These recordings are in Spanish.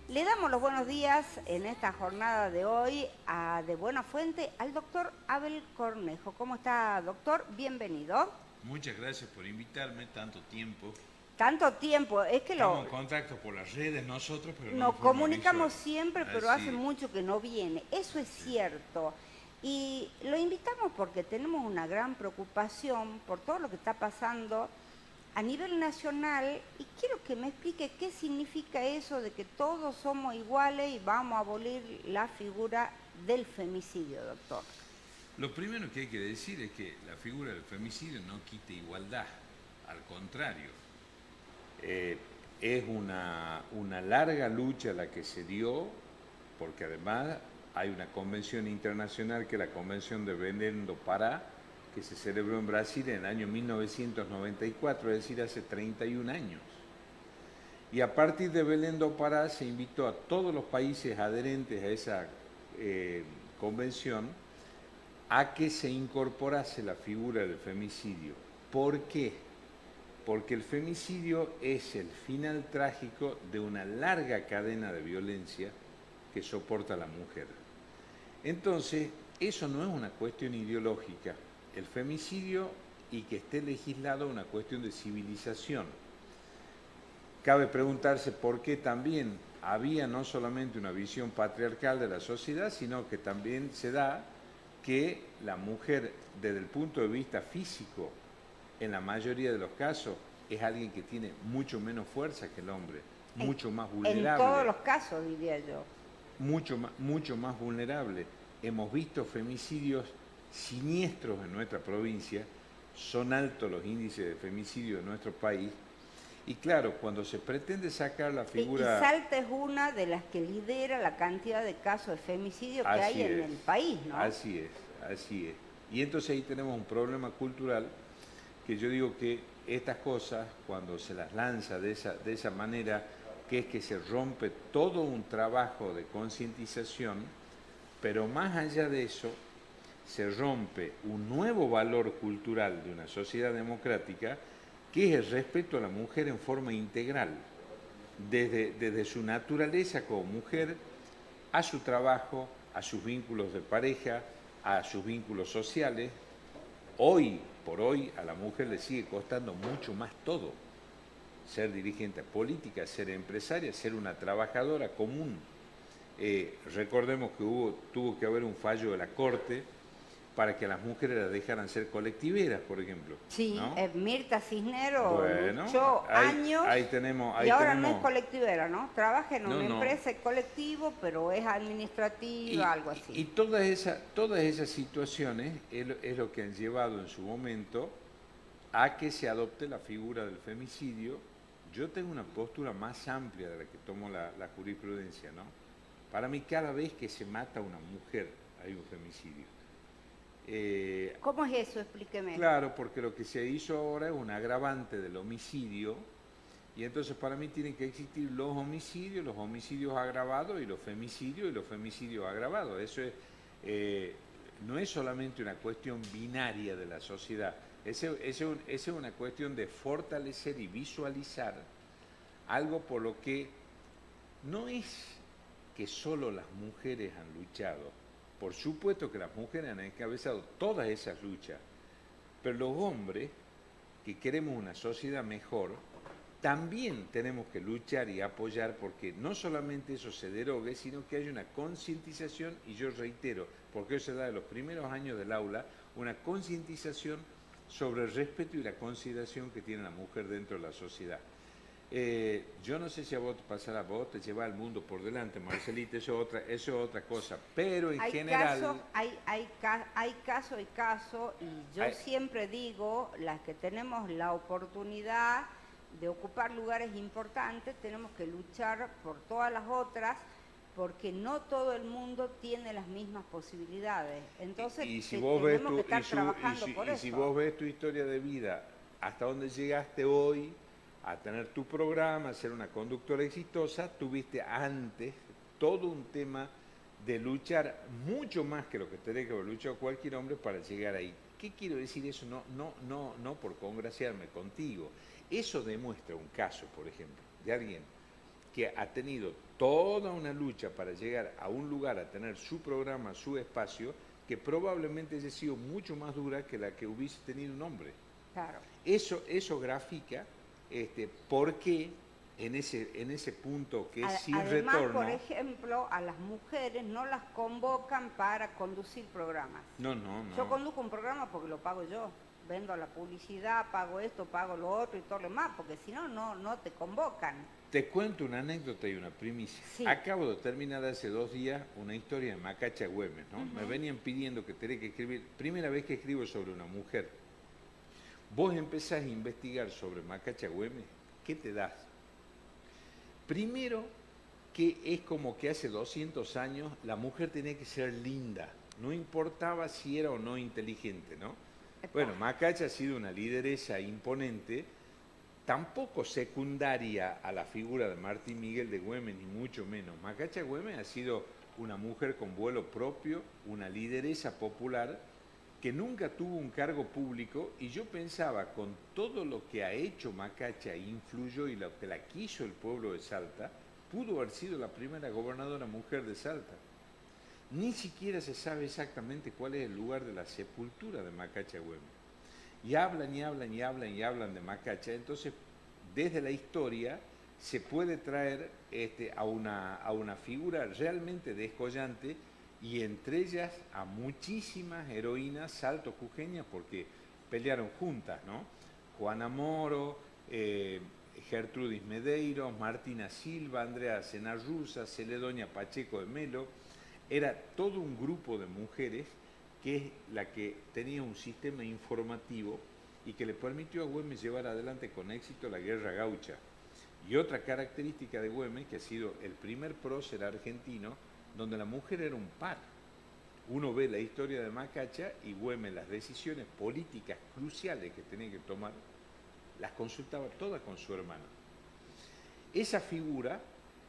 Le damos los buenos días en esta jornada de hoy de Buena Fuente al doctor Abel Cornejo. ¿Cómo está, doctor? Bienvenido. Muchas gracias por invitarme, tanto tiempo. Tanto tiempo, es que Estamos en contacto por las redes nosotros, pero no en nos forma comunicamos visual. siempre, pero Así hace mucho que no viene. Eso es sí. cierto. Y lo invitamos porque tenemos una gran preocupación por todo lo que está pasando a nivel nacional y quiero que me explique qué significa eso de que todos somos iguales y vamos a abolir la figura del femicidio, doctor. Lo primero que hay que decir es que la figura del femicidio no quita igualdad, al contrario. Es una larga lucha la que se dio, porque además hay una convención internacional que es la Convención de Belém do Pará, que se celebró en Brasil en el año 1994, es decir, hace 31 años. Y a partir de Belém do Pará se invitó a todos los países adherentes a esa convención a que se incorporase la figura del femicidio. ¿Por qué? Porque el femicidio es el final trágico de una larga cadena de violencia que soporta la mujer. Entonces, eso no es una cuestión ideológica. El femicidio y que esté legislado es una cuestión de civilización. Cabe preguntarse por qué también había no solamente una visión patriarcal de la sociedad, sino que también se da que la mujer, desde el punto de vista físico, en la mayoría de los casos, es alguien que tiene mucho menos fuerza que el hombre, mucho más vulnerable. En todos los casos, diría yo. Mucho más vulnerable. Hemos visto femicidios siniestros en nuestra provincia, son altos los índices de femicidio en nuestro país, y claro, cuando se pretende sacar la figura... Y Salta es una de las que lidera la cantidad de casos de femicidio que hay en el país, ¿no? Así es. Y entonces ahí tenemos un problema cultural que yo digo que estas cosas, cuando se las lanza de esa manera, que es que se rompe todo un trabajo de concientización, pero más allá de eso, se rompe un nuevo valor cultural de una sociedad democrática, que es el respeto a la mujer en forma integral, desde su naturaleza como mujer, a su trabajo, a sus vínculos de pareja, a sus vínculos sociales. Hoy por hoy a la mujer le sigue costando mucho más todo. Ser dirigente política, ser empresaria, ser una trabajadora común. Recordemos que tuvo que haber un fallo de la Corte para que las mujeres las dejaran ser colectiveras, por ejemplo. Sí, ¿no? Mirta Cisneros luchó ahí años y ahora no es colectivera, ¿no? Trabaja en una empresa, es colectivo, pero es administrativa, algo así. Y todas esas situaciones es lo que han llevado en su momento a que se adopte la figura del femicidio. Yo tengo una postura más amplia de la que tomó la jurisprudencia, ¿no? Para mí, cada vez que se mata a una mujer hay un femicidio. ¿Cómo es eso? Explíqueme. Claro, porque lo que se hizo ahora es un agravante del homicidio, y entonces para mí tienen que existir los homicidios agravados y los femicidios agravados. Eso no es solamente una cuestión binaria de la sociedad, es una cuestión de fortalecer y visualizar algo por lo que no es que solo las mujeres han luchado. Por supuesto que las mujeres han encabezado todas esas luchas, pero los hombres que queremos una sociedad mejor, también tenemos que luchar y apoyar porque no solamente eso se derogue, sino que haya una concientización, y yo reitero, porque eso se da en los primeros años del aula, una concientización sobre el respeto y la consideración que tiene la mujer dentro de la sociedad. Yo no sé si a vos te pasará, vos te llevas el mundo por delante, Marcelita, eso es otra cosa, pero en general... Hay caso, y yo siempre digo, las que tenemos la oportunidad de ocupar lugares importantes, tenemos que luchar por todas las otras, porque no todo el mundo tiene las mismas posibilidades. Entonces tenemos que estar trabajando por eso. Y si vos ves tu historia de vida, hasta dónde llegaste hoy, a tener tu programa, a ser una conductora exitosa, tuviste antes todo un tema de luchar mucho más que lo que tendría que haber luchado cualquier hombre para llegar ahí. ¿Qué quiero decir eso? No por congraciarme contigo. Eso demuestra un caso, por ejemplo, de alguien que ha tenido toda una lucha para llegar a un lugar, a tener su programa, su espacio, que probablemente haya sido mucho más dura que la que hubiese tenido un hombre. Claro. Eso grafica por qué en ese punto que es sin Además, retorno. por ejemplo, a las mujeres no las convocan para conducir programas. No. Yo conduzco un programa porque lo pago yo. Vendo la publicidad, pago esto, pago lo otro y todo lo demás, porque si no, no te convocan. Te cuento una anécdota y una primicia. Sí. Acabo de terminar hace 2 días una historia de Macacha Güemes, ¿no? Me venían pidiendo que tenía que escribir, primera vez que escribo sobre una mujer. Vos empezás a investigar sobre Macacha Güemes, ¿qué te das? Primero, que es como que hace 200 años la mujer tenía que ser linda, no importaba si era o no inteligente, ¿no? Bueno, Macacha ha sido una lideresa imponente, tampoco secundaria a la figura de Martín Miguel de Güemes, ni mucho menos. Macacha Güemes ha sido una mujer con vuelo propio, una lideresa popular, que nunca tuvo un cargo público, y yo pensaba, con todo lo que ha hecho Macacha, influyó y lo que la quiso el pueblo de Salta, pudo haber sido la primera gobernadora mujer de Salta. Ni siquiera se sabe exactamente cuál es el lugar de la sepultura de Macacha Güemes. Y hablan de Macacha. Entonces, desde la historia se puede traer a una figura realmente descollante, y entre ellas a muchísimas heroínas saltojujeñas, porque pelearon juntas, ¿no? Juana Moro, Gertrudis Medeiros, Martina Silva, Andrea Cenarruza, Celedonia Pacheco de Melo. Era todo un grupo de mujeres que es la que tenía un sistema informativo y que le permitió a Güemes llevar adelante con éxito la guerra gaucha. Y otra característica de Güemes, que ha sido el primer prócer argentino donde la mujer era un par. Uno ve la historia de Macacha y Güemes, las decisiones políticas cruciales que tenía que tomar, las consultaba todas con su hermano. Esa figura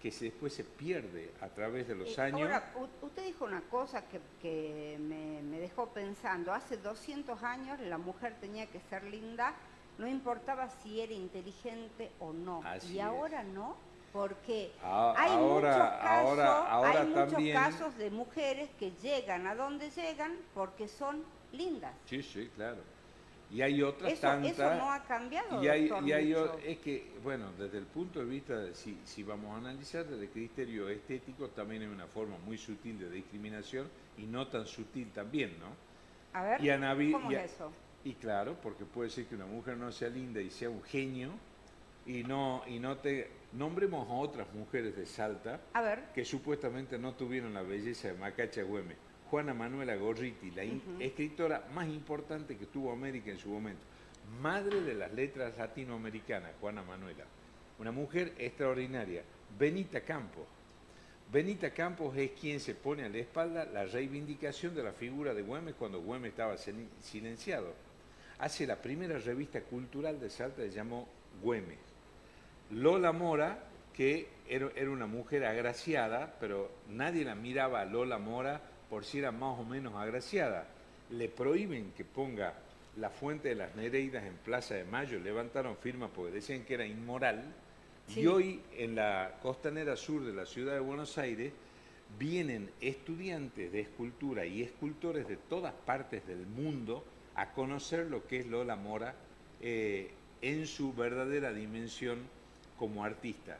que después se pierde a través de los años. Ahora, usted dijo una cosa que me dejó pensando. Hace 200 años la mujer tenía que ser linda, no importaba si era inteligente o no. Así y ahora es. no, porque Hay muchos casos de mujeres que llegan a donde llegan porque son lindas. Sí, claro. Y hay otras tantas. Eso no ha cambiado. Es que, bueno, desde el punto de vista, si vamos a analizar desde el criterio estético, también hay una forma muy sutil de discriminación y no tan sutil también, ¿no? A ver, ¿cómo es eso? Y claro, porque puede ser que una mujer no sea linda y sea un genio, y no te nombremos a otras mujeres de Salta que supuestamente no tuvieron la belleza de Macacha Güemes. Juana Manuela Gorriti, la escritora más importante que tuvo América en su momento, madre de las letras latinoamericanas, Juana Manuela, una mujer extraordinaria. Benita Campos. Benita Campos es quien se pone a la espalda la reivindicación de la figura de Güemes cuando Güemes estaba silenciado. Hace la primera revista cultural de Salta, se llamó Güemes. Lola Mora, que era una mujer agraciada, pero nadie la miraba a Lola Mora por si era más o menos agraciada. Le prohíben que ponga la Fuente de las Nereidas en Plaza de Mayo, levantaron firmas porque decían que era inmoral. Sí. Y hoy en la costanera sur de la ciudad de Buenos Aires vienen estudiantes de escultura y escultores de todas partes del mundo a conocer lo que es Lola Mora en su verdadera dimensión como artista.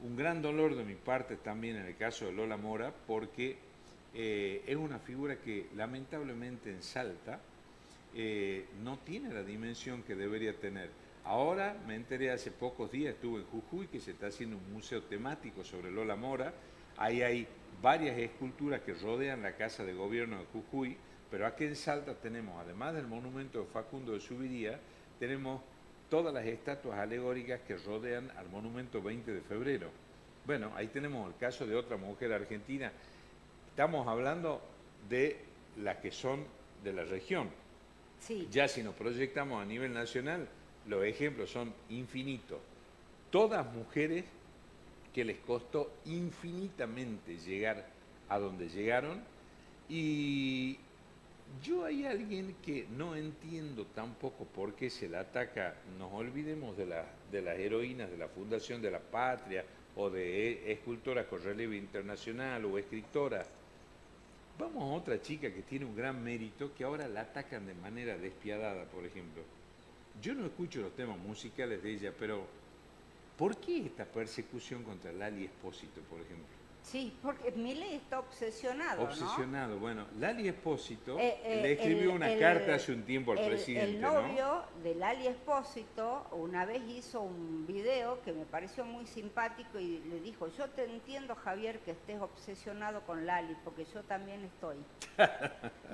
Un gran dolor de mi parte también en el caso de Lola Mora, porque es una figura que lamentablemente en Salta no tiene la dimensión que debería tener. Ahora me enteré hace pocos días, estuve en Jujuy, que se está haciendo un museo temático sobre Lola Mora. Ahí hay varias esculturas que rodean la Casa de Gobierno de Jujuy, pero aquí en Salta tenemos, además del monumento de Facundo de Subiría, tenemos todas las estatuas alegóricas que rodean al monumento 20 de febrero. Bueno, ahí tenemos el caso de otra mujer argentina. Estamos hablando de las que son de la región. Sí. Ya si nos proyectamos a nivel nacional, los ejemplos son infinitos. Todas mujeres que les costó infinitamente llegar a donde llegaron, y yo hay alguien que no entiendo tampoco por qué se la ataca. Nos olvidemos de las heroínas de la Fundación de la Patria, o de escultora con relevo internacional o escritora. Vamos a otra chica que tiene un gran mérito, que ahora la atacan de manera despiadada, por ejemplo. Yo no escucho los temas musicales de ella, pero ¿por qué esta persecución contra Lali Espósito, por ejemplo? Sí, porque Milei está obsesionado, ¿no? Obsesionado. Bueno, Lali Espósito le escribió una carta hace un tiempo al presidente, el novio de Lali Espósito una vez hizo un video que me pareció muy simpático y le dijo, yo te entiendo, Javier, que estés obsesionado con Lali, porque yo también estoy.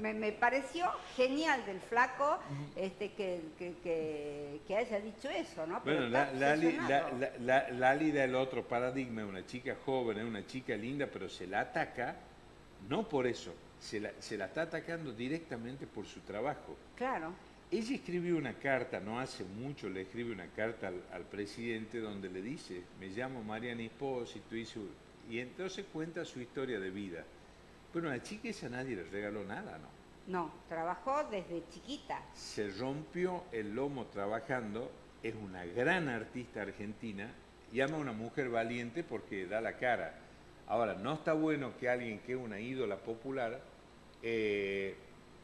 me pareció genial del flaco que haya dicho eso, ¿no? Pero bueno, Lali da el otro paradigma, una chica joven, es una chica linda, pero se la ataca, no por eso, se la está atacando directamente por su trabajo. Claro. Ella escribió una carta, no hace mucho le escribe una carta al presidente donde le dice, me llamo Mariana Espósito, y entonces cuenta su historia de vida. Bueno, a la chica esa nadie le regaló nada, ¿no? No, trabajó desde chiquita. Se rompió el lomo trabajando, es una gran artista argentina, y ama a una mujer valiente porque da la cara. Ahora, no está bueno que alguien que es una ídola popular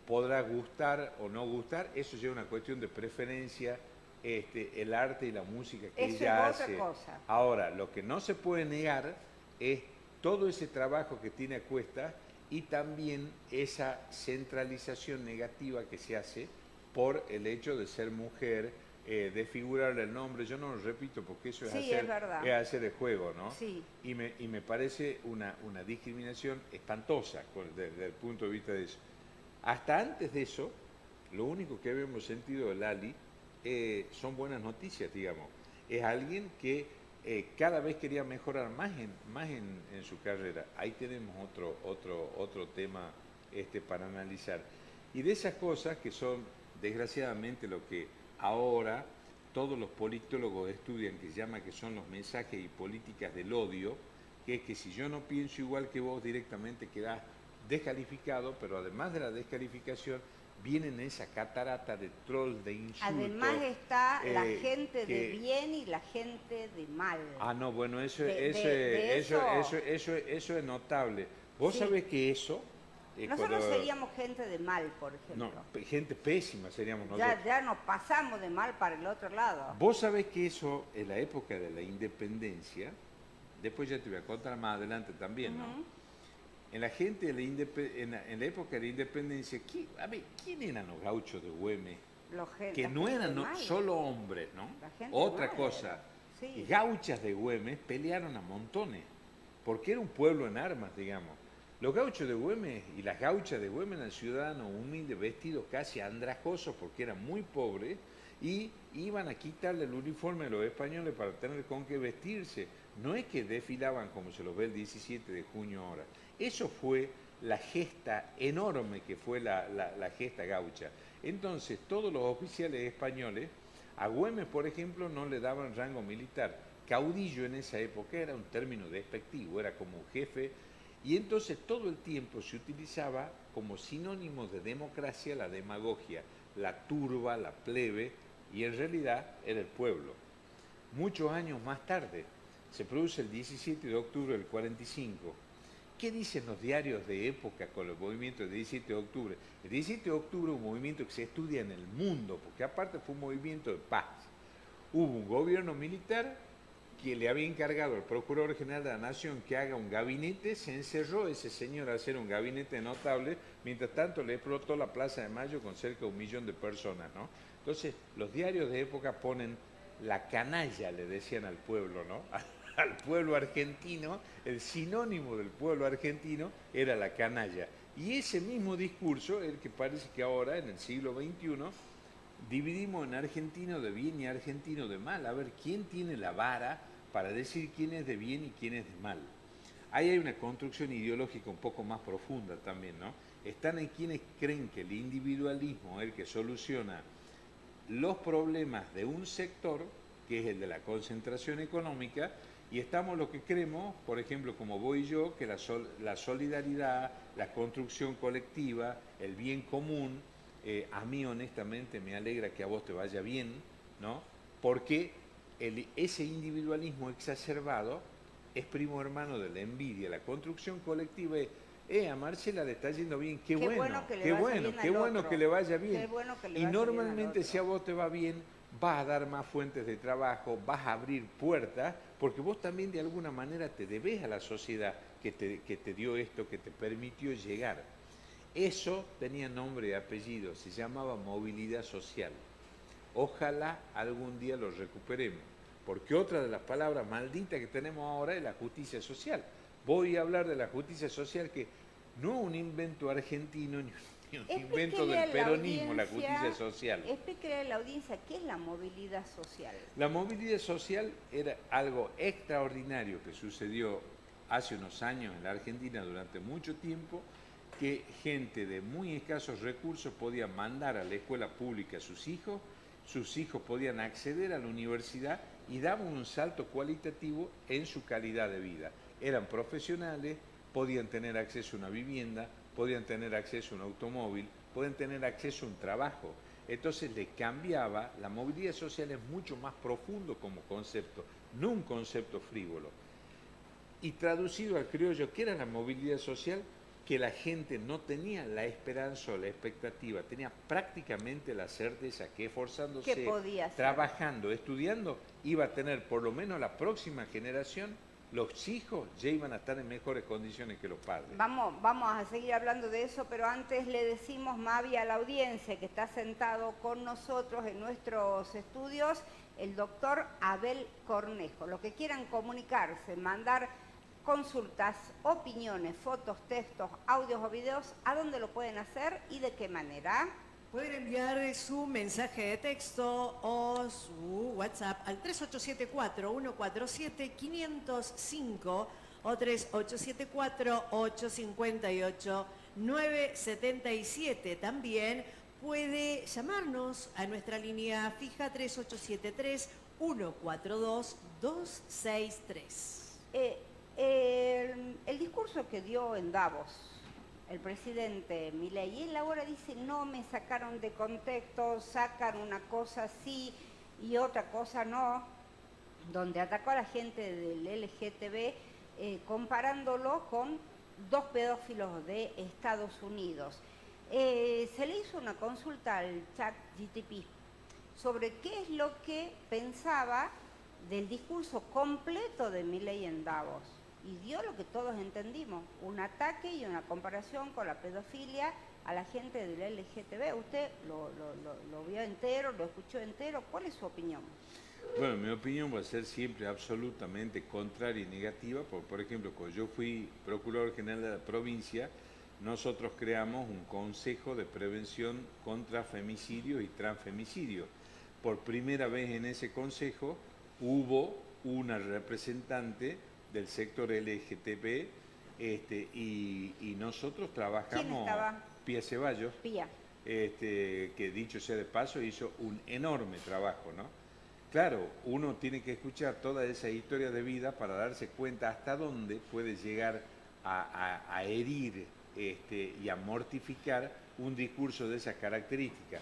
podrá gustar o no gustar, eso ya es una cuestión de preferencia, el arte y la música que eso ella es hace. otra cosa. Ahora, lo que no se puede negar es todo ese trabajo que tiene a cuestas y también esa centralización negativa que se hace por el hecho de ser mujer, desfigurar el nombre. Yo no lo repito porque eso es, sí, es hacer el juego, ¿no? Sí. Y me parece una discriminación espantosa desde el punto de vista de eso. Hasta antes de eso, lo único que habíamos sentido de Lali son buenas noticias, digamos. Es alguien que cada vez quería mejorar más en su carrera. Ahí tenemos otro tema para analizar. Y de esas cosas que son, desgraciadamente, lo que ahora todos los politólogos estudian, que se llama que son los mensajes y políticas del odio, que es que si yo no pienso igual que vos, directamente quedás descalificado, pero además de la descalificación, vienen esa catarata de trolls, de insultos. Además está la gente de bien y la gente de mal. Ah, no, bueno, eso es notable. Vos sí. sabés que eso... nosotros seríamos gente de mal, por ejemplo. No, gente pésima seríamos nosotros. Ya nos pasamos de mal para el otro lado. Vos sabés que eso, en la época de la independencia, después ya te voy a contar más adelante también, ¿no? En la gente en la época de la independencia, ¿quién eran los gauchos de Güemes? Que no eran solo hombres, ¿no? Otra cosa, sí. Gauchas de Güemes pelearon a montones, porque era un pueblo en armas, digamos. Los gauchos de Güemes y las gauchas de Güemes eran ciudadanos humildes, vestidos casi andrajosos porque eran muy pobres, y iban a quitarle el uniforme a los españoles para tener con qué vestirse. No es que desfilaban como se los ve el 17 de junio ahora. Eso fue la gesta enorme que fue la gesta gaucha. Entonces, todos los oficiales españoles, a Güemes, por ejemplo, no le daban rango militar. Caudillo en esa época era un término despectivo, era como un jefe, y entonces todo el tiempo se utilizaba como sinónimo de democracia la demagogia, la turba, la plebe, y en realidad era el pueblo. Muchos años más tarde, se produce el 17 de octubre del 45. ¿Qué dicen los diarios de época con el movimiento del 17 de octubre? El 17 de octubre es un movimiento que se estudia en el mundo, porque aparte fue un movimiento de paz. Hubo un gobierno militar que le había encargado al Procurador General de la Nación que haga un gabinete, se encerró ese señor a hacer un gabinete notable, mientras tanto le explotó la Plaza de Mayo con cerca de 1 millón de personas, ¿no? Entonces, los diarios de época ponen la canalla, le decían al pueblo, ¿no? Al pueblo argentino, el sinónimo del pueblo argentino era la canalla. Y ese mismo discurso, el que parece que ahora, en el siglo XXI, dividimos en argentino de bien y argentino de mal. A ver, ¿quién tiene la vara para decir quién es de bien y quién es de mal? Ahí hay una construcción ideológica un poco más profunda también, ¿no? Están en quienes creen que el individualismo es el que soluciona los problemas de un sector, que es el de la concentración económica, y estamos los que creemos, por ejemplo, como vos y yo, que la solidaridad, la construcción colectiva, el bien común, a mí honestamente me alegra que a vos te vaya bien, ¿no? Porque ese individualismo exacerbado es primo hermano de la envidia. La construcción colectiva es, a Marcela le está yendo bien, qué bueno, que le qué vaya bueno, bien qué al bueno otro. que le vaya bien. Qué bueno que le Y vaya bien al normalmente otro. si a vos te va bien, vas a dar más fuentes de trabajo, vas a abrir puertas, porque vos también de alguna manera te debes a la sociedad que te dio esto, que te permitió llegar. Eso tenía nombre y apellido, se llamaba movilidad social. Ojalá algún día lo recuperemos, porque otra de las palabras malditas que tenemos ahora es la justicia social. Voy a hablar de la justicia social, que no es un invento argentino ni un invento Explíquele del a la peronismo, la justicia social. explíquele a la audiencia qué es la movilidad social. La movilidad social era algo extraordinario que sucedió hace unos años en la Argentina durante mucho tiempo, que gente de muy escasos recursos podía mandar a la escuela pública a sus hijos podían acceder a la universidad y daban un salto cualitativo en su calidad de vida. Eran profesionales, podían tener acceso a una vivienda, podían tener acceso a un automóvil, podían tener acceso a un trabajo. Entonces le cambiaba, la movilidad social es mucho más profundo como concepto, no un concepto frívolo. Y traducido al criollo, ¿qué era la movilidad social? Que la gente no tenía la esperanza o la expectativa, tenía prácticamente la certeza que esforzándose, trabajando, estudiando, iba a tener por lo menos la próxima generación, los hijos ya iban a estar en mejores condiciones que los padres. Vamos a seguir hablando de eso, pero antes le decimos, Mavi, a la audiencia que está sentado con nosotros en nuestros estudios, el doctor Abel Cornejo. Lo que quieran comunicarse, mandar consultas, opiniones, fotos, textos, audios o videos, ¿a dónde lo pueden hacer y de qué manera? Pueden enviar su mensaje de texto o su WhatsApp al 3874-147-505 o 3874-858-977. También puede llamarnos a nuestra línea fija 3873-142-263. El discurso que dio en Davos el presidente Milei, él ahora dice, no me sacaron de contexto, sacan una cosa sí y otra cosa no, donde atacó a la gente del LGTB, comparándolo con dos pedófilos de Estados Unidos. Se le hizo una consulta al chat GTP sobre qué es lo que pensaba del discurso completo de Milei en Davos. Y dio lo que todos entendimos, un ataque y una comparación con la pedofilia a la gente del LGTB. ¿Usted lo vio entero, lo escuchó entero? ¿Cuál es su opinión? Bueno, mi opinión va a ser siempre absolutamente contraria y negativa. Por ejemplo, cuando yo fui Procurador General de la provincia, nosotros creamos un Consejo de Prevención contra Femicidio y Transfemicidio. Por primera vez en ese consejo hubo una representante del sector LGTB y nosotros trabajamos... ¿Quién estaba? Pía Ceballos. Pía. Que dicho sea de paso hizo un enorme trabajo, ¿no? Claro, uno tiene que escuchar toda esa historia de vida para darse cuenta hasta dónde puede llegar a herir y a mortificar un discurso de esas características.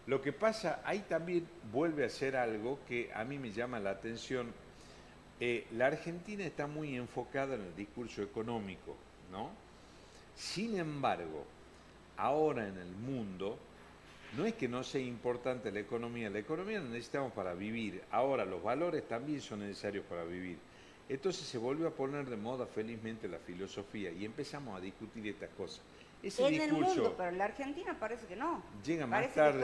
Lo que pasa, ahí también vuelve a ser algo que a mí me llama la atención. La Argentina está muy enfocada en el discurso económico, ¿no? Sin embargo, ahora en el mundo, no es que no sea importante la economía la necesitamos para vivir. Ahora, los valores también son necesarios para vivir. Entonces se volvió a poner de moda felizmente la filosofía y empezamos a discutir estas cosas. Ese en discurso, el mundo, pero en la Argentina parece que no. Llega más tarde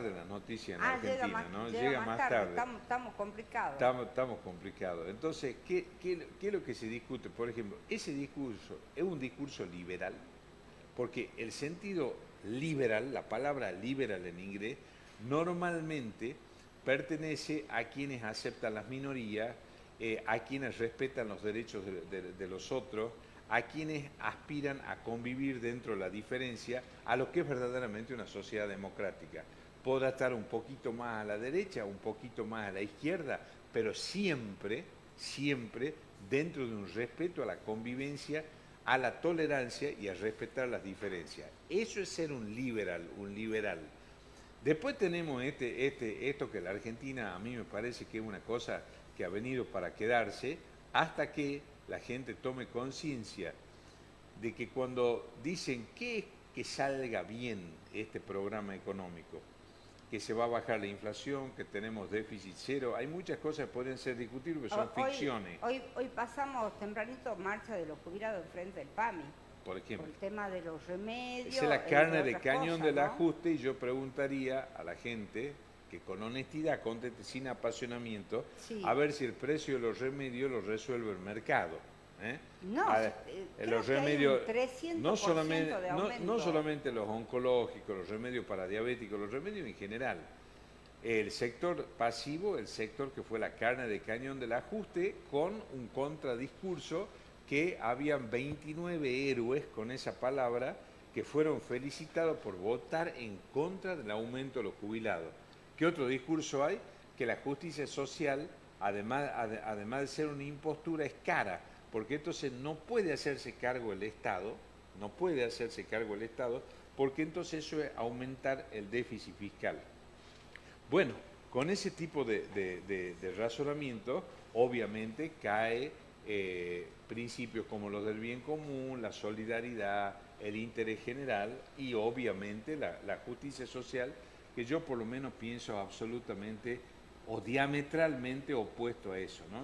la noticia en la Argentina, ¿no? Llega más tarde. Estamos complicados. Estamos complicados. Entonces, ¿qué es lo que se discute? Por ejemplo, ese discurso es un discurso liberal, porque el sentido liberal, la palabra liberal en inglés, normalmente pertenece a quienes aceptan las minorías, a quienes respetan los derechos de los otros, a quienes aspiran a convivir dentro de la diferencia, a lo que es verdaderamente una sociedad democrática. Podrá estar un poquito más a la derecha, un poquito más a la izquierda, pero siempre, siempre dentro de un respeto a la convivencia, a la tolerancia y a respetar las diferencias. Eso es ser un liberal, un liberal. Después tenemos esto que la Argentina a mí me parece que es una cosa que ha venido para quedarse, hasta que la gente tome conciencia de que cuando dicen que es que salga bien este programa económico, que se va a bajar la inflación, que tenemos déficit cero, hay muchas cosas que pueden ser discutibles, pero son ficciones. Hoy pasamos tempranito marcha de los jubilados enfrente del PAMI. Por ejemplo. Por el tema de los remedios. Esa es la carne entre de otras cañón cosas, del ¿no? ajuste, y yo preguntaría a la gente que con honestidad conteste sin apasionamiento, Sí. a ver si el precio de los remedios lo resuelve el mercado. ¿eh? No, A ver, creo los que hay un remedios, 300% no solamente, de no aumento. solamente los oncológicos, los remedios para diabéticos, los remedios en general. El sector pasivo, el sector que fue la carne de cañón del ajuste, con un contradiscurso que habían 29 héroes con esa palabra que fueron felicitados por votar en contra del aumento de los jubilados. ¿Qué otro discurso hay? Que la justicia social, además de ser una impostura, es cara, porque entonces no puede hacerse cargo el Estado, porque entonces eso es aumentar el déficit fiscal. Bueno, con ese tipo de razonamiento, obviamente cae principios como los del bien común, la solidaridad, el interés general y obviamente la justicia social, que yo por lo menos pienso absolutamente o diametralmente opuesto a eso, ¿no?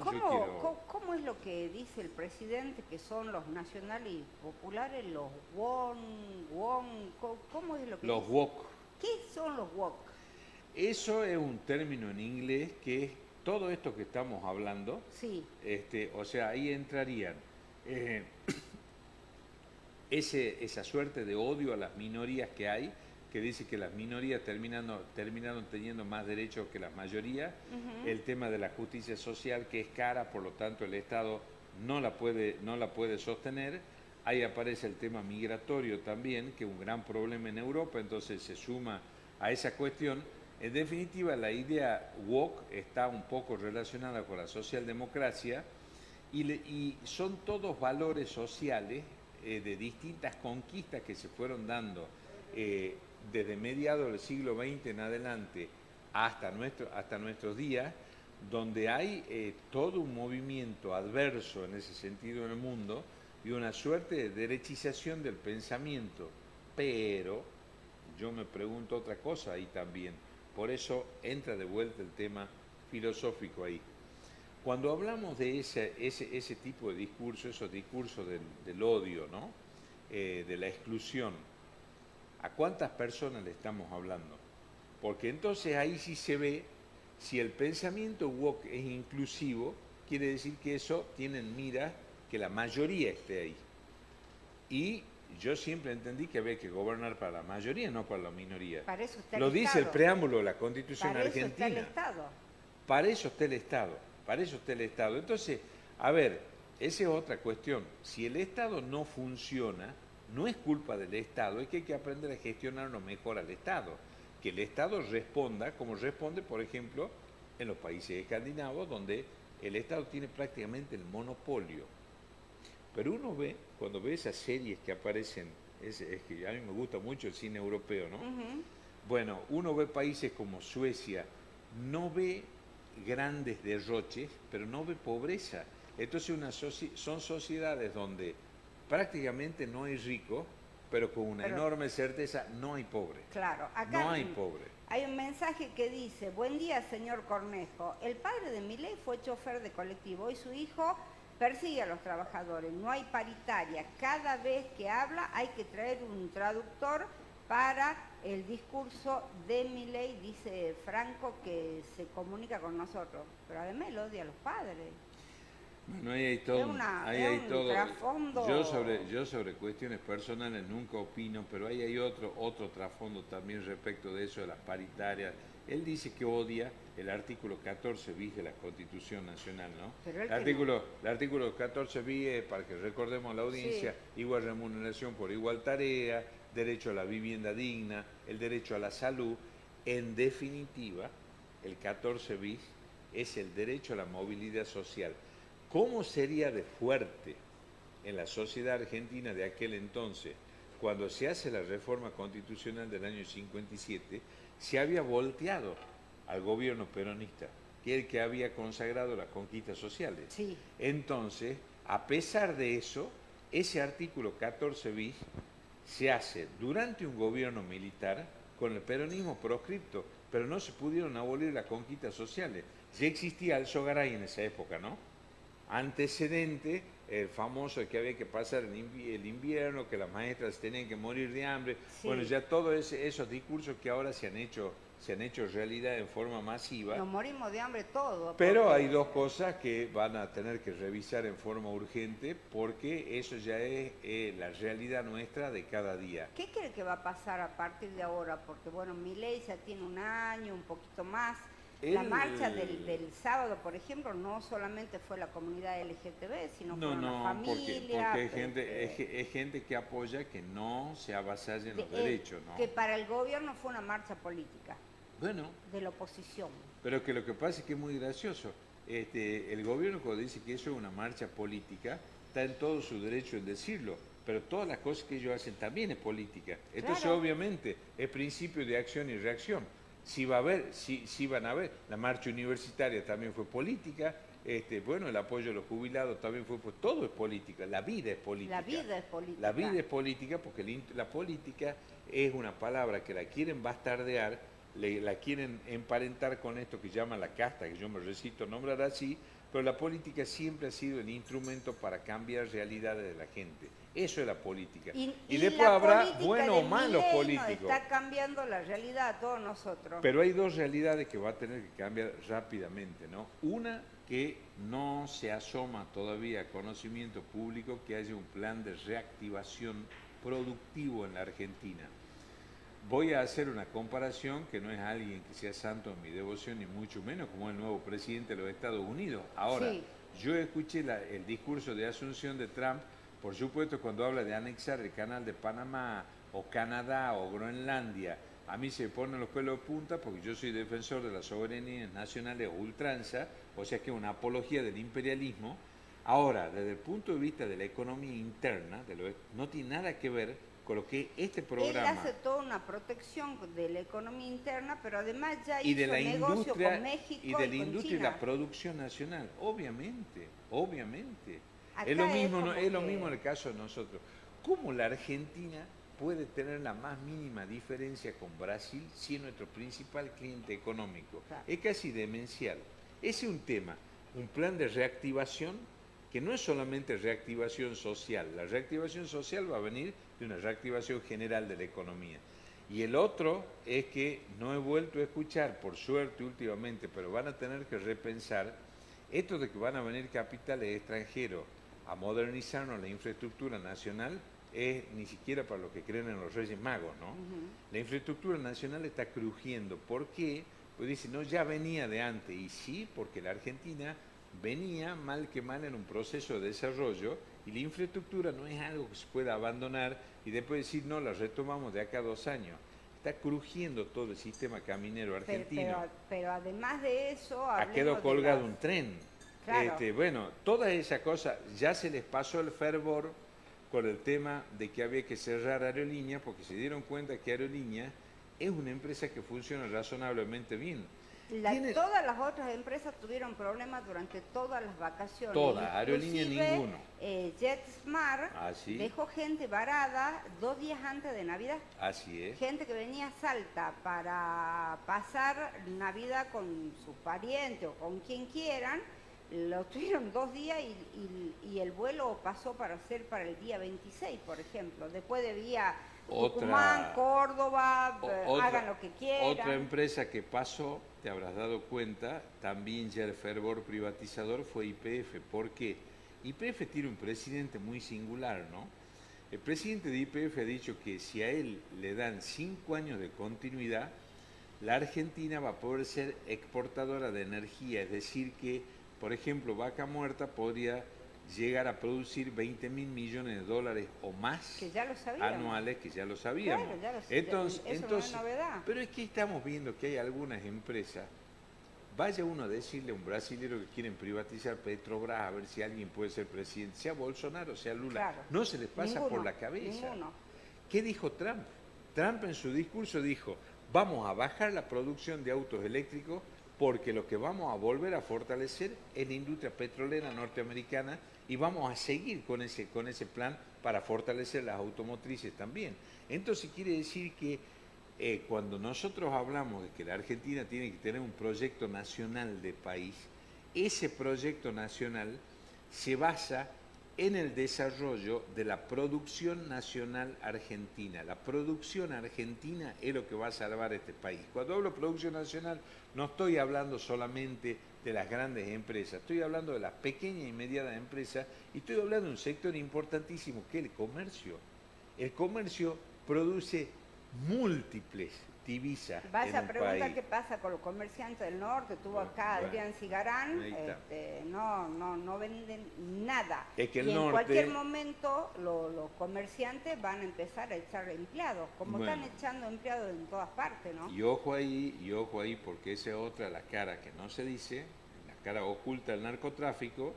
¿Cómo es lo que dice el presidente que son los nacionales y populares, los won, ¿cómo es lo que Los dice? woke. ¿Qué son los wok? Eso es un término en inglés que es todo esto que estamos hablando. Sí. O sea, ahí entrarían esa suerte de odio a las minorías que hay, que dice que las minorías terminaron teniendo más derechos que las mayorías, el tema de la justicia social que es cara, por lo tanto el Estado no la puede sostener. Ahí aparece el tema migratorio también, que es un gran problema en Europa, entonces se suma a esa cuestión. En definitiva, la idea woke está un poco relacionada con la socialdemocracia y son todos valores sociales de distintas conquistas que se fueron dando desde mediados del siglo XX en adelante hasta nuestros días, donde hay todo un movimiento adverso en ese sentido en el mundo y una suerte de derechización del pensamiento. Pero yo me pregunto otra cosa ahí también. Por eso entra de vuelta el tema filosófico ahí. Cuando hablamos de ese tipo de discurso, esos discursos del odio, ¿no? De la exclusión, ¿a cuántas personas le estamos hablando? Porque entonces ahí sí se ve si el pensamiento woke es inclusivo, quiere decir que eso tiene en mira que la mayoría esté ahí. Y yo siempre entendí que había que gobernar para la mayoría, no para la minoría. Para eso está Lo el dice Estado. el preámbulo de la Constitución Para argentina. eso está el Estado. Para eso está el Estado, para eso está el Estado. Entonces, a ver, esa es otra cuestión. Si el Estado no funciona, no es culpa del Estado, es que hay que aprender a gestionarlo mejor al Estado. Que el Estado responda como responde, por ejemplo, en los países escandinavos, donde el Estado tiene prácticamente el monopolio. Pero uno ve, cuando ve esas series que aparecen, es que a mí me gusta mucho el cine europeo, ¿no? Bueno, uno ve países como Suecia, no ve grandes derroches, pero no ve pobreza. Entonces son sociedades donde prácticamente no hay rico, pero con una enorme certeza no hay pobre. Claro, acá no hay pobre. Hay un mensaje que dice: buen día, señor Cornejo. El padre de Milei fue chofer de colectivo y su hijo persigue a los trabajadores. No hay paritaria. Cada vez que habla hay que traer un traductor para el discurso de Milei, dice Franco, que se comunica con nosotros. Pero además él odia a los padres. Bueno, ahí hay todo. Trasfondo. Yo sobre cuestiones personales nunca opino, pero ahí hay otro trasfondo también respecto de eso de las paritarias. Él dice que odia el artículo 14 bis de la Constitución Nacional, ¿no? Pero el artículo 14 bis es, para que recordemos a la audiencia, sí, igual remuneración por igual tarea, derecho a la vivienda digna, el derecho a la salud. En definitiva, el 14 bis es el derecho a la movilidad social. ¿Cómo sería de fuerte en la sociedad argentina de aquel entonces, cuando se hace la reforma constitucional del año 57, se había volteado al gobierno peronista? que el que había consagrado las conquistas sociales. Sí. Entonces, a pesar de eso, ese artículo 14 bis se hace durante un gobierno militar con el peronismo proscripto, pero no se pudieron abolir las conquistas sociales. Ya existía el Sogaray en esa época, ¿no? Antecedente, el famoso que había que pasar el invierno, que las maestras tenían que morir de hambre. Sí. Bueno, ya todos esos discursos que ahora se han hecho realidad en forma masiva. Nos morimos de hambre todos. Pero porque- hay dos cosas que van a tener que revisar en forma urgente porque eso ya es la realidad nuestra de cada día. ¿Qué cree que va a pasar a partir de ahora? Porque bueno, Milei ya tiene un año, un poquito más. La marcha del sábado, por ejemplo, no solamente fue la comunidad LGTB, sino fueron las familias. Porque es gente que apoya que no se avasallen los derechos, ¿no? Que para el gobierno fue una marcha política, Bueno, de la oposición. pero que lo que pasa es que es muy gracioso. El gobierno cuando dice que eso es una marcha política, está en todo su derecho en decirlo, pero todas las cosas que ellos hacen también es política. Entonces, Claro. obviamente, es principio de acción y reacción. Si va a haber, si van a haber, la marcha universitaria también fue política, bueno, el apoyo a los jubilados también fue, pues todo es política, la vida es política. La vida es política. La vida es política porque la política es una palabra que la quieren bastardear, la quieren emparentar con esto que llaman la casta, que yo me resisto a nombrar así, pero la política siempre ha sido el instrumento para cambiar realidades de la gente. Eso es la política. Y después la habrá política buenos de o malos Milei políticos. nos está cambiando la realidad a todos nosotros. Pero hay dos realidades que va a tener que cambiar rápidamente, ¿no? Una, que no se asoma todavía a conocimiento público que haya un plan de reactivación productivo en la Argentina. Voy a hacer una comparación que no es alguien que sea santo en mi devoción, ni mucho menos como el nuevo presidente de los Estados Unidos. Ahora, Sí. yo escuché el discurso de Asunción de Trump, por supuesto cuando habla de anexar el canal de Panamá o Canadá o Groenlandia, a mí se me ponen los pelos de punta porque yo soy defensor de las soberanías nacionales a ultranza, o sea que es una apología del imperialismo. Ahora, desde el punto de vista de la economía interna, no tiene nada que ver con lo que este Él programa hace toda una protección de la economía interna, pero además ya y hizo de la negocio industria con México y de la con industria y China. la producción nacional, obviamente. Acá Es lo mismo, como es lo que- mismo en el caso de nosotros. ¿Cómo la Argentina puede tener la más mínima diferencia con Brasil si es nuestro principal cliente económico? Claro. Es casi demencial. Ese es un tema, un plan de reactivación que no es solamente reactivación social. La reactivación social va a venir de una reactivación general de la economía. Y el otro es que no he vuelto a escuchar, por suerte últimamente, pero van a tener que repensar esto de que van a venir capitales extranjeros a modernizarnos la infraestructura nacional, es ni siquiera para los que creen en los Reyes Magos, ¿no? La infraestructura nacional está crujiendo. ¿Por qué? Pues dice, no, ya venía de antes. Y sí, porque la Argentina venía mal que mal en un proceso de desarrollo y la infraestructura no es algo que se pueda abandonar y después decir, no, la retomamos de acá a 2 años. Está crujiendo todo el sistema caminero argentino. Pero además de eso... Ha hablemos quedado de colgado las- un tren. Claro. Bueno, todas esas cosas, ya se les pasó el fervor con el tema de que había que cerrar Aerolíneas porque se dieron cuenta que Aerolíneas es una empresa que funciona razonablemente bien. Tiene- Todas las otras empresas tuvieron problemas durante todas las vacaciones. Todas, Aerolínea Inclusive, ninguno. JetSmart Ah, ¿sí? dejó gente varada 2 días antes de Navidad. Así es. Gente que venía a Salta para pasar Navidad con sus parientes o con quien quieran, lo tuvieron 2 días y el vuelo pasó para el día 26, por ejemplo. Después debía Tucumán, Córdoba, hagan lo que quieran. Otra empresa que pasó, te habrás dado cuenta, también ya el fervor privatizador fue YPF. ¿Por qué? YPF tiene un presidente muy singular, ¿no? El presidente de YPF ha dicho que si a él le dan 5 años de continuidad, la Argentina va a poder ser exportadora de energía, es decir que, por ejemplo, Vaca Muerta podría llegar a producir 20.000 millones de dólares o más Que ya lo sabíamos. anuales, que ya lo sabíamos. Claro, ya lo entonces, eso no es novedad. pero es que estamos viendo que hay algunas empresas, vaya uno a decirle a un brasilero que quieren privatizar Petrobras a ver si alguien puede ser presidente, sea Bolsonaro, sea Lula, Claro. no se les pasa Ninguno, por la cabeza. ninguno. ¿Qué dijo Trump? Trump en su discurso dijo, vamos a bajar la producción de autos eléctricos porque lo que vamos a volver a fortalecer es la industria petrolera norteamericana y vamos a seguir con ese plan para fortalecer las automotrices también. Entonces quiere decir que cuando nosotros hablamos de que la Argentina tiene que tener un proyecto nacional de país, ese proyecto nacional se basa en el desarrollo de la producción nacional argentina. La producción argentina es lo que va a salvar este país. Cuando hablo de producción nacional, no estoy hablando solamente de las grandes empresas, estoy hablando de las pequeñas y medianas empresas y estoy hablando de un sector importantísimo que es el comercio. El comercio produce múltiples divisas Vas en a un preguntar país. qué pasa con los comerciantes del norte. Tuvo acá Bueno, Adrián Cigarán, ahí está. no venden nada. Es que el y en norte- cualquier momento los comerciantes van a empezar a echar empleados, como Bueno. están echando empleados en todas partes, ¿no? Y ojo ahí, porque esa es otra la cara que no se dice, la cara oculta del narcotráfico.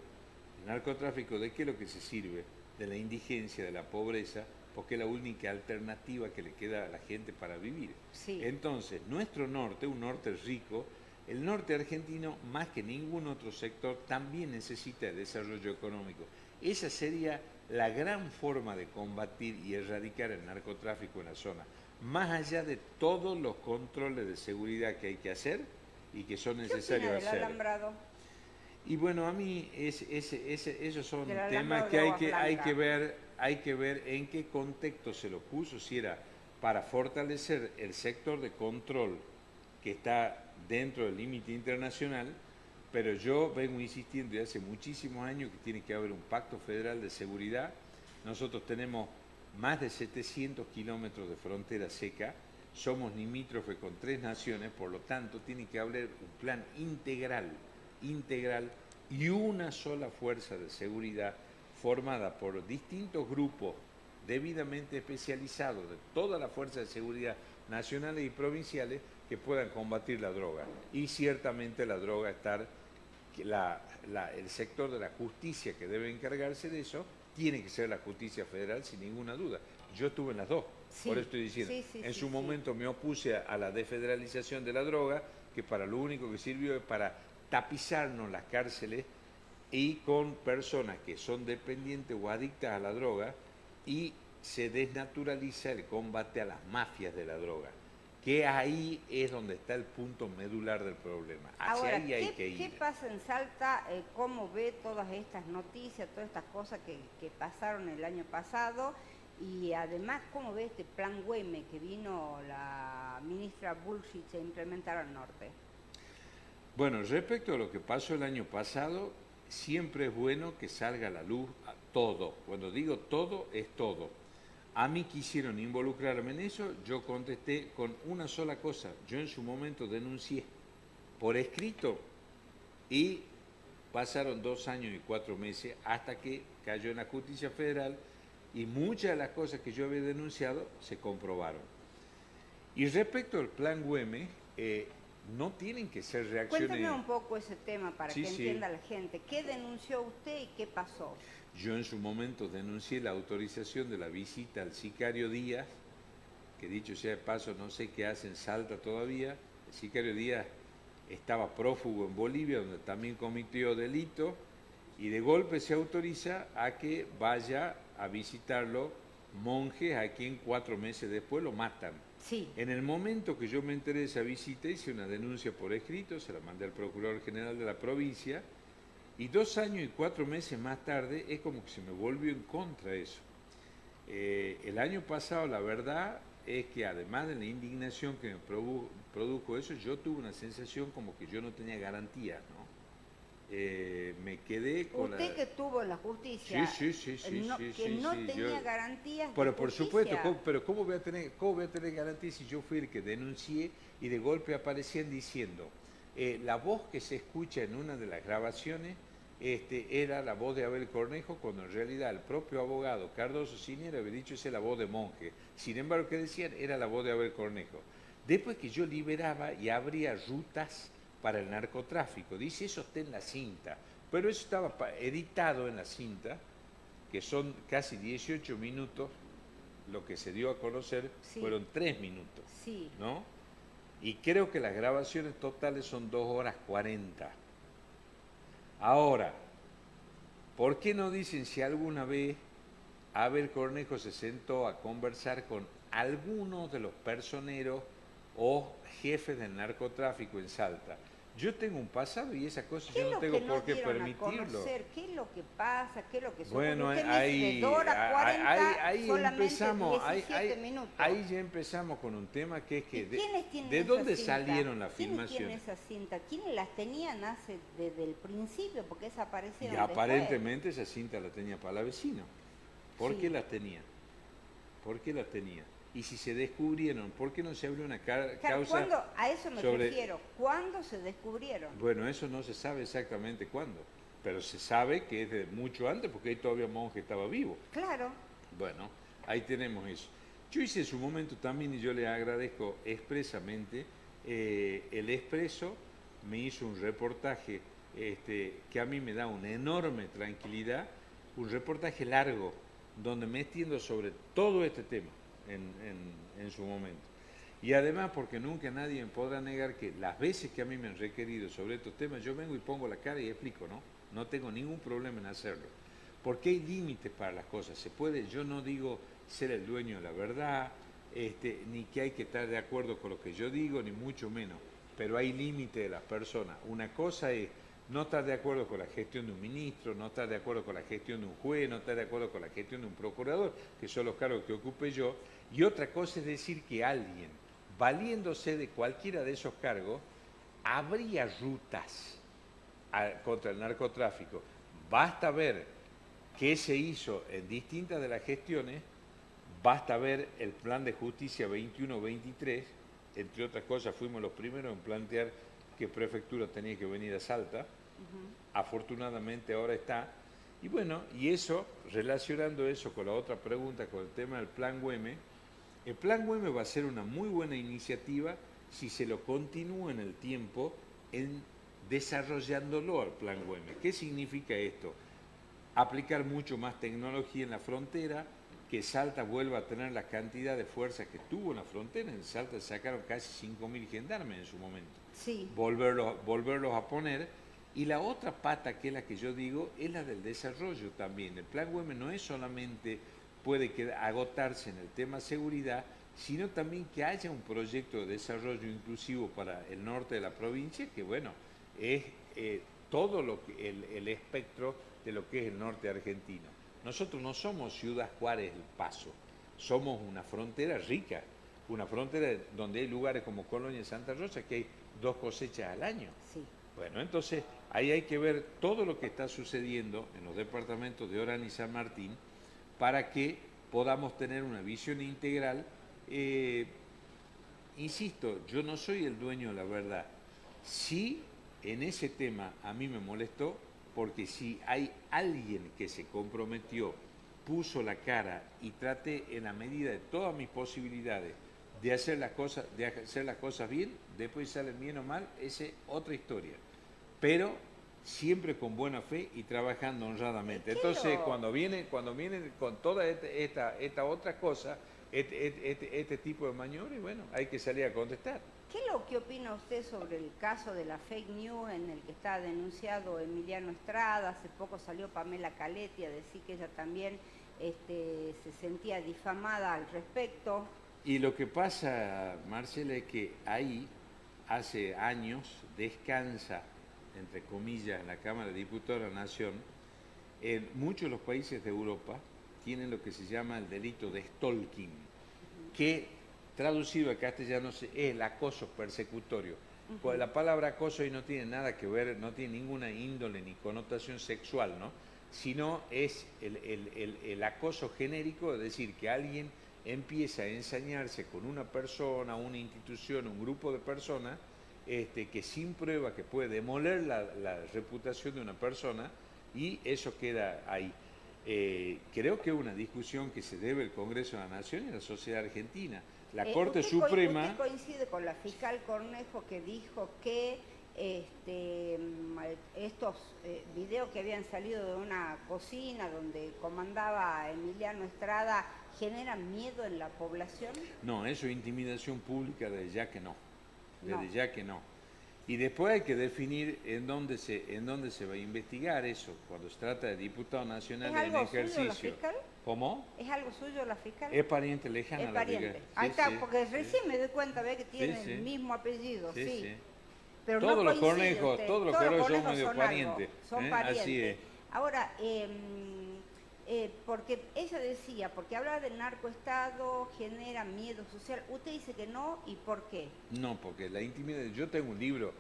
¿El narcotráfico de qué es lo que se sirve? De la indigencia, de la pobreza, porque es la única alternativa que le queda a la gente para vivir. Sí. Entonces, nuestro norte, un norte rico, el norte argentino, más que ningún otro sector, también necesita de desarrollo económico. Esa sería la gran forma de combatir y erradicar el narcotráfico en la zona, más allá de todos los controles de seguridad que hay que hacer y que son ¿Qué necesarios opina del hacer. alambrado? Y bueno, a mí esos son Del temas alambrado que de hay agua que, blanca. hay que ver en qué contexto se lo puso, si era para fortalecer el sector de control que está dentro del límite internacional, pero yo vengo insistiendo desde hace muchísimos años que tiene que haber un pacto federal de seguridad. Nosotros tenemos más de 700 kilómetros de frontera seca, somos limítrofe con 3 naciones, por lo tanto tiene que haber un plan integral y una sola fuerza de seguridad formada por distintos grupos debidamente especializados de toda la fuerza de seguridad nacionales y provinciales que puedan combatir la droga. Y ciertamente la droga estar, el sector de la justicia que debe encargarse de eso, tiene que ser la justicia federal sin ninguna duda. Yo estuve en las dos, Sí, por eso estoy diciendo. En su momento me opuse a la desfederalización de la droga, que para lo único que sirvió es para tapizarnos las cárceles y con personas que son dependientes o adictas a la droga, y se desnaturaliza el combate a las mafias de la droga, que ahí es donde está el punto medular del problema. Hacia Ahora, ahí hay que ir. ¿qué pasa en Salta? ¿Cómo ve todas estas noticias, todas estas cosas que pasaron el año pasado? Y además, ¿cómo ve este plan Güemes que vino la ministra Bullrich a implementar al norte? Bueno, respecto a lo que pasó el año pasado, siempre es bueno que salga a la luz todo. Cuando digo todo, es todo. A mí quisieron involucrarme en eso, yo contesté con una sola cosa. Yo en su momento denuncié por escrito y pasaron 2 años y 4 meses hasta que cayó en la justicia federal y muchas de las cosas que yo había denunciado se comprobaron. Y respecto al plan Güemes, no tienen que ser reacciones... Cuéntame un poco ese tema para Sí, que sí. entienda la gente. ¿Qué denunció usted y qué pasó? Yo en su momento denuncié la autorización de la visita al sicario Díaz, que dicho sea de paso no sé qué hace en Salta todavía. El sicario Díaz estaba prófugo en Bolivia, donde también cometió delito, y de golpe se autoriza a que vaya a visitarlo monjes a quien 4 meses después lo matan. Sí. En el momento que yo me enteré de esa visita, hice una denuncia por escrito, se la mandé al Procurador General de la provincia, y 2 años y 4 meses más tarde es como que se me volvió en contra eso. El año pasado, la verdad es que además de la indignación que me produjo eso, yo tuve una sensación como que yo no tenía garantía, ¿no? Me quedé con Usted que estuvo en la justicia, sí, que no tenía garantías de Pero por justicia. supuesto, pero ¿cómo voy a tener garantías si yo fui el que denuncié y de golpe aparecían diciendo la voz que se escucha en una de las grabaciones era la voz de Abel Cornejo, cuando en realidad el propio abogado Cardoso Ciniera había dicho esa es la voz de Monge. Sin embargo, ¿qué decían? Era la voz de Abel Cornejo. Después que yo liberaba y abría rutas para el narcotráfico, dice eso está en la cinta, pero eso estaba editado en la cinta, que son casi 18 minutos, lo que se dio a conocer Sí. fueron 3 minutos, Sí. ¿no? Y creo que las grabaciones totales son 2 horas 40. Ahora, ¿por qué no dicen si alguna vez Abel Cornejo se sentó a conversar con algunos de los personeros o jefes del narcotráfico en Salta? Yo tengo un pasado y esa cosa yo no tengo por qué permitirlo. ¿Qué es lo que pasa? ¿Qué es lo que sucede? Bueno, ahí, de 2 horas 40, ahí solamente empezamos, 17 minutos. ahí ya empezamos con un tema que es que ¿Quiénes tienen ¿de esa dónde cinta? salieron las ¿Quiénes filmaciones? tienen esa cinta? ¿Quiénes las tenían desde el principio? Porque esa aparecieron Y después. aparentemente esa cinta la tenía para la vecina. ¿Por Sí. qué las tenía? ¿Por qué las tenía? Y si se descubrieron, ¿por qué no se abrió una causa? A eso me sobre- refiero. ¿Cuándo se descubrieron? Bueno, eso no se sabe exactamente cuándo, pero se sabe que es de mucho antes porque ahí todavía Monge estaba vivo. Claro. Bueno, ahí tenemos eso. Yo hice en su momento también, y yo le agradezco expresamente, el Expreso me hizo un reportaje que a mí me da una enorme tranquilidad, un reportaje largo, donde me extiendo sobre todo este tema en su momento. Y además porque nunca nadie me podrá negar que las veces que a mí me han requerido sobre estos temas, yo vengo y pongo la cara y explico, ¿no? No tengo ningún problema en hacerlo. Porque hay límites para las cosas. Se puede, yo no digo ser el dueño de la verdad, ni que hay que estar de acuerdo con lo que yo digo, ni mucho menos. Pero hay límites de las personas. Una cosa es no estar de acuerdo con la gestión de un ministro, no estar de acuerdo con la gestión de un juez, no estar de acuerdo con la gestión de un procurador, que son los cargos que ocupe yo. Y otra cosa es decir que alguien, valiéndose de cualquiera de esos cargos, habría rutas contra el narcotráfico. Basta ver qué se hizo en distintas de las gestiones, basta ver el plan de justicia 21-23, entre otras cosas fuimos los primeros en plantear que prefectura tenía que venir a Salta, afortunadamente ahora está, y bueno, y eso, relacionando eso con la otra pregunta, con el tema del plan Güemes, el plan Güemes va a ser una muy buena iniciativa si se lo continúa en el tiempo en desarrollándolo al plan Güemes. ¿Qué significa esto? Aplicar mucho más tecnología en la frontera, que Salta vuelva a tener la cantidad de fuerza que tuvo en la frontera. En Salta sacaron casi 5.000 gendarmes en su momento. Sí. Volverlos a poner. Y la otra pata, que es la que yo digo, es la del desarrollo también. El plan Güemes no es solamente puede agotarse en el tema seguridad, sino también que haya un proyecto de desarrollo inclusivo para el norte de la provincia, que bueno, es todo lo que el espectro de lo que es el norte argentino. Nosotros no somos Ciudad Juárez, El Paso, somos una frontera rica, una frontera donde hay lugares como Colonia y Santa Rosa que hay 2 cosechas al año. Sí. Bueno, entonces ahí hay que ver todo lo que está sucediendo en los departamentos de Orán y San Martín para que podamos tener una visión integral. Insisto, yo no soy el dueño de la verdad. Sí, en ese tema a mí me molestó, porque si hay alguien que se comprometió, puso la cara y traté en la medida de todas mis posibilidades de hacer las cosas bien, después salen bien o mal, esa es otra historia. Pero siempre con buena fe y trabajando honradamente. Entonces, cuando vienen con toda esta otra cosa, este tipo de maniobras, bueno, hay que salir a contestar. ¿Qué opina usted sobre el caso de la fake news en el que está denunciado Emiliano Estrada? Hace poco salió Pamela Caletti a decir que ella también se sentía difamada al respecto. Y lo que pasa, Marcela, es que ahí hace años descansa, entre comillas, en la Cámara de Diputados de la Nación. En muchos de los países de Europa tienen lo que se llama el delito de stalking, que traducido al castellano es el acoso persecutorio. Pues la palabra acoso ahí no tiene nada que ver, no tiene ninguna índole ni connotación sexual, ¿no? Sino es el acoso genérico, es decir, que alguien empieza a ensañarse con una persona, una institución, un grupo de personas, que sin prueba que puede demoler la reputación de una persona, y eso queda ahí. Creo que es una discusión que se debe al Congreso de la Nación y a la sociedad argentina. La Corte Suprema... ¿Usted coincide con la fiscal Cornejo que dijo que estos videos que habían salido de una cocina donde comandaba Emiliano Estrada generan miedo en la población? No, eso es intimidación pública, de ya que no. desde No. ya que no. Y después hay que definir en dónde se va a investigar eso, cuando se trata de diputado nacional ¿Es en algo suyo la ejercicio. fiscal? ¿Cómo? ¿Es algo suyo la fiscal? Es pariente lejana Es la pariente. fiscal. Ahí Sí, está, sí, porque sí. recién me doy cuenta, ve que tiene Sí, el sí. mismo apellido, sí. Sí, sí. Pero Todos no los coincide conejos, usted. todos los Todos conejos son conejos medio son parientes. algo, son Así parientes. es. Ahora, porque ella decía, porque hablar del narcoestado genera miedo social. Usted dice que no, ¿y por qué? No, porque la intimidad. Yo tengo un libro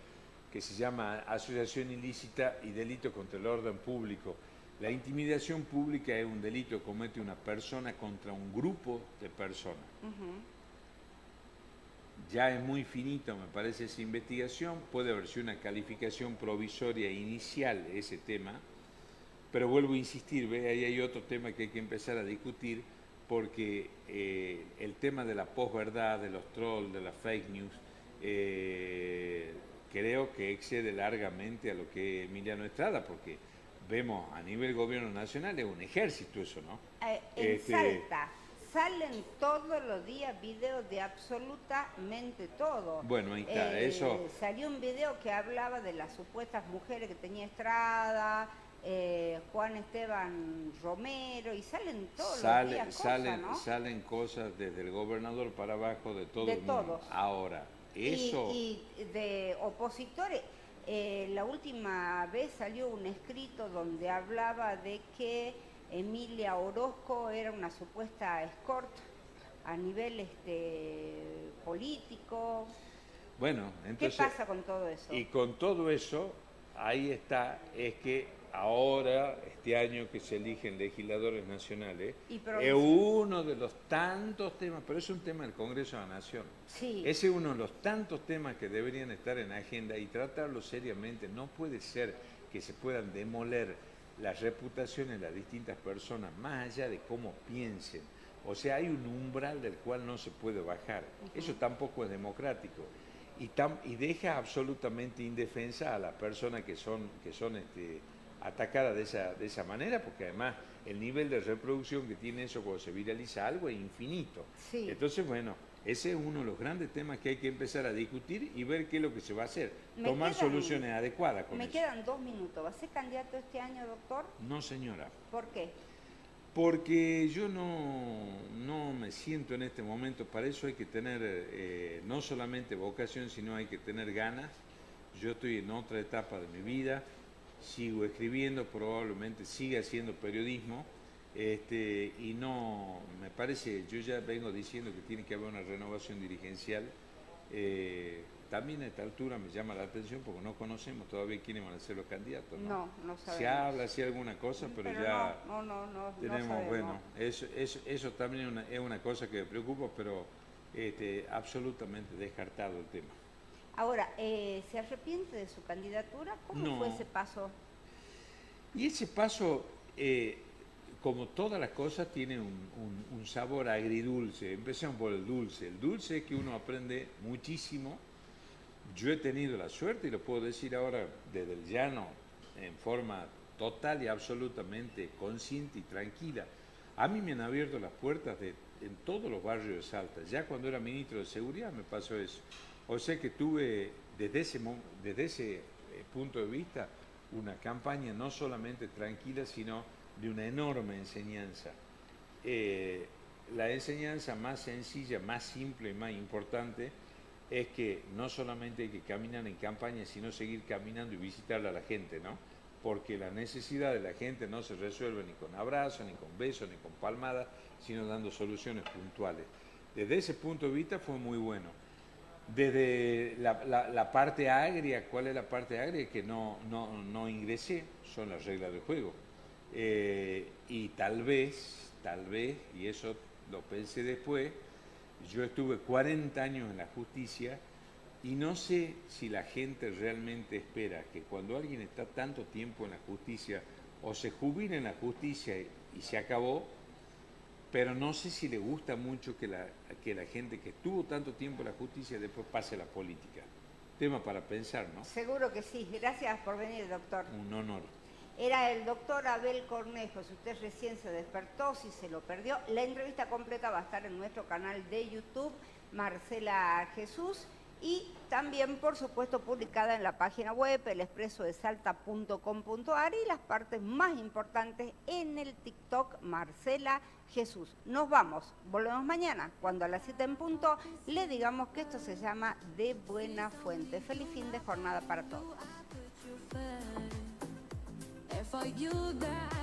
que se llama Asociación ilícita y delito contra el orden público. La intimidación pública es un delito que comete una persona contra un grupo de personas. Ya es muy finito, me parece, esa investigación. Puede haber sido una calificación provisoria inicial ese tema, pero vuelvo a insistir, ¿ve? Ahí hay otro tema que hay que empezar a discutir, porque el tema de la posverdad, de los trolls, de las fake news, creo que excede largamente a lo que es Emiliano Estrada, porque vemos a nivel gobierno nacional es un ejército eso, ¿no? En Salta salen todos los días videos de absolutamente todo. Bueno, ahí está, eso. Salió un video que hablaba de las supuestas mujeres que tenía Estrada, Juan Esteban Romero, y salen todos los días cosas, ¿no? Salen cosas desde el gobernador para abajo de todo De el mundo. todos. Ahora, eso... Y de opositores. La última vez salió un escrito donde hablaba de que Emilia Orozco era una supuesta escort a nivel político. Bueno, entonces... ¿Qué pasa con todo eso? Y con todo eso, ahí está, es que ahora, este año que se eligen legisladores nacionales, es uno de los tantos temas, pero es un tema del Congreso de la Nación. Sí. Ese es uno de los tantos temas que deberían estar en agenda y tratarlo seriamente. No puede ser que se puedan demoler las reputaciones de las distintas personas, más allá de cómo piensen. O sea, hay un umbral del cual no se puede bajar. Eso tampoco es democrático. Y deja absolutamente indefensa a las personas que son atacadas de esa manera, porque además el nivel de reproducción que tiene eso cuando se viraliza algo es infinito. Sí. Entonces, bueno, ese es uno de los grandes temas que hay que empezar a discutir y ver qué es lo que se va a hacer. Tomar soluciones adecuadas con eso. Me quedan 2 minutos. ¿Va a ser candidato este año, doctor? No, señora. ¿Por qué? Porque yo no me siento en este momento, para eso hay que tener no solamente vocación, sino hay que tener ganas. Yo estoy en otra etapa de mi vida, sigo escribiendo, probablemente siga haciendo periodismo, y no, me parece, yo ya vengo diciendo que tiene que haber una renovación dirigencial. También a esta altura me llama la atención porque no conocemos todavía quiénes van a ser los candidatos, ¿no? No sabemos. Se habla así alguna cosa, pero ya no tenemos, sabemos. bueno, eso también es una cosa que me preocupa, pero absolutamente descartado el tema. Ahora, ¿se arrepiente de su candidatura? ¿Cómo fue ese paso? Y ese paso, como todas las cosas, tiene un sabor agridulce. Empecemos por el dulce. El dulce es que uno aprende muchísimo. Yo he tenido la suerte, y lo puedo decir ahora desde el llano, en forma total y absolutamente consciente y tranquila. A mí me han abierto las puertas en todos los barrios de Salta. Ya cuando era ministro de Seguridad me pasó eso. O sea que tuve desde ese punto de vista una campaña no solamente tranquila, sino de una enorme enseñanza. La enseñanza más sencilla, más simple y más importante es que no solamente hay que caminar en campaña, sino seguir caminando y visitarle a la gente, ¿no? Porque la necesidad de la gente no se resuelve ni con abrazos, ni con besos, ni con palmadas, sino dando soluciones puntuales. Desde ese punto de vista fue muy bueno. Desde la parte agria, ¿cuál es la parte agria? Que no ingresé, son las reglas del juego. Y tal vez, y eso lo pensé después, yo estuve 40 años en la justicia y no sé si la gente realmente espera que cuando alguien está tanto tiempo en la justicia o se jubila en la justicia y se acabó, pero no sé si le gusta mucho que la gente que estuvo tanto tiempo en la justicia después pase a la política. Tema para pensar, ¿no? Seguro que sí. Gracias por venir, doctor. Un honor. Era el doctor Abel Cornejo. Si usted recién se despertó, si se lo perdió, la entrevista completa va a estar en nuestro canal de YouTube, Marcela Jesús. Y también, por supuesto, publicada en la página web, elexpresodesalta.com.ar, y las partes más importantes en el TikTok Marcela Jesús. Nos vamos, volvemos mañana, cuando a las 7 en punto le digamos que esto se llama De Buena Fuente. Feliz fin de jornada para todos. For you that